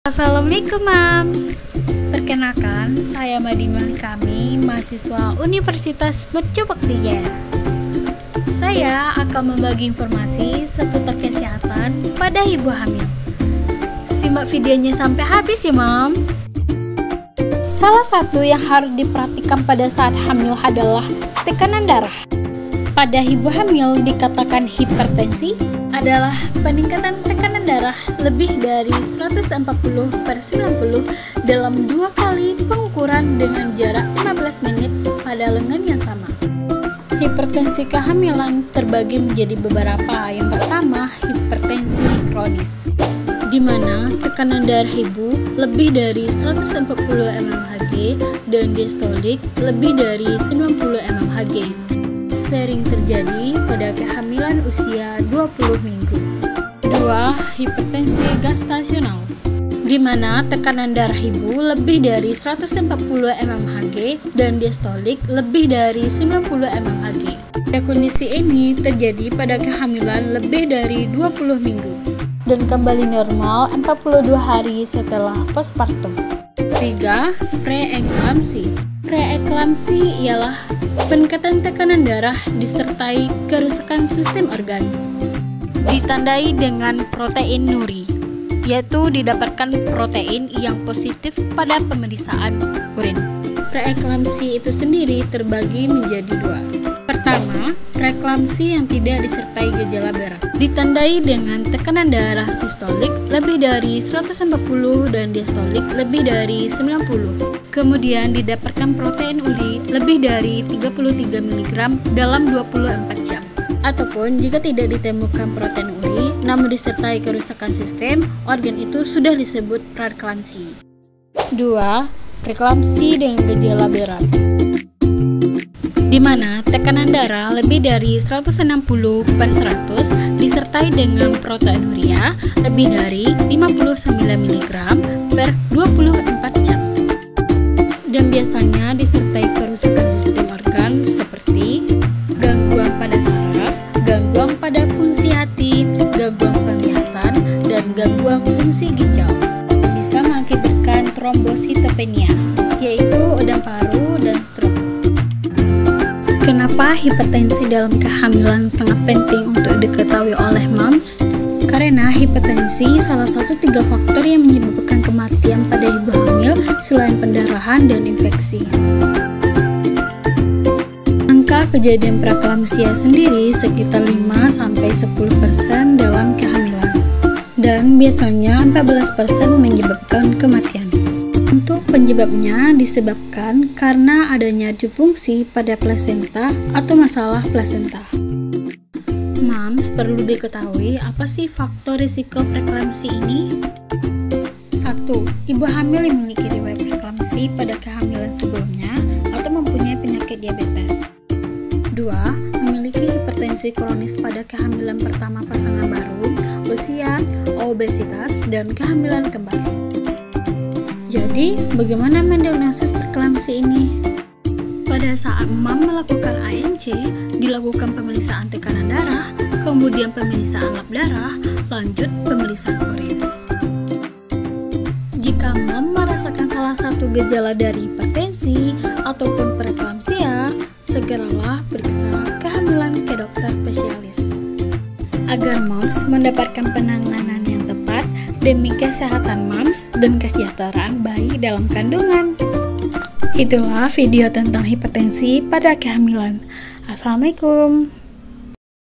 Assalamualaikum Mams. Perkenalkan, saya Madinah Kami, mahasiswa Universitas Mercu Bakti Jaya. Saya akan membagi informasi seputar kesehatan pada ibu hamil. Simak videonya sampai habis ya Mams. Salah satu yang harus diperhatikan pada saat hamil adalah tekanan darah. Pada ibu hamil dikatakan hipertensi adalah peningkatan tekanan darah lebih dari 140/90 dalam 2 kali pengukuran dengan jarak 15 menit pada lengan yang sama. Hipertensi kehamilan terbagi menjadi beberapa. Yang pertama, hipertensi kronis, di mana tekanan darah ibu lebih dari 140 mmHg dan diastolik lebih dari 90 mmHg. Sering terjadi pada kehamilan usia 20 minggu. 2. Hipertensi gestasional, di mana tekanan darah ibu lebih dari 140 mmHg dan diastolik lebih dari 90 mmHg. Kondisi ini terjadi pada kehamilan lebih dari 20 minggu dan kembali normal 42 hari setelah postpartum. 3. Preeklamsi. Preeklamsi ialah peningkatan tekanan darah disertai kerusakan sistem organ. Ditandai dengan protein nuri, yaitu didapatkan protein yang positif pada pemeriksaan urin. Preeklamsi itu sendiri terbagi menjadi 2. Pertama, preeklamsi yang tidak disertai gejala berat, ditandai dengan tekanan darah sistolik lebih dari 140 dan diastolik lebih dari 90. Kemudian didapatkan protein uri lebih dari 33 mg dalam 24 jam. Ataupun jika tidak ditemukan protein uri namun disertai kerusakan sistem organ, itu sudah disebut preeklamsi. 2. Preeklamsi dengan gejala berat, di mana tekanan darah lebih dari 160/100 disertai dengan proteinuria lebih dari 59 mg per 24 jam. Dan biasanya disertai kerusakan sistem organ seperti gangguan pada saraf, gangguan pada fungsi hati, gangguan penglihatan, dan gangguan fungsi ginjal. Bisa mengakibatkan trombositopenia, yaitu edam paru dan stroke. Kenapa hipertensi dalam kehamilan sangat penting untuk diketahui oleh Mams? Karena hipertensi salah satu 3 faktor yang menyebabkan kematian pada ibu hamil selain pendarahan dan infeksi. Angka kejadian preeklamsia sendiri sekitar 5-10% dalam kehamilan, dan biasanya 14% menyebabkan kematian. Untuk penyebabnya disebabkan karena adanya disfungsi pada plasenta atau masalah plasenta. Mams, perlu diketahui apa sih faktor risiko preeklamsi ini? 1. Ibu hamil yang memiliki riwayat preeklamsi pada kehamilan sebelumnya atau mempunyai penyakit diabetes. 2. Memiliki hipertensi kronis pada kehamilan pertama pasangan baru, usia, obesitas, dan kehamilan kembar. Jadi, bagaimana mendiagnosis preeklamsi ini? Pada saat Mam melakukan ANC, dilakukan pemeriksaan tekanan darah, kemudian pemeriksaan lab darah, lanjut pemeriksaan urin. Jika Mam merasakan salah satu gejala dari hipertensi ataupun preeklamsia, segeralah periksa kehamilan ke dokter spesialis agar Mams mendapatkan penanganan yang tepat demi kesehatan Mams dan kesejahteraan bayi dalam kandungan. Itulah video tentang hipertensi pada kehamilan. Assalamualaikum.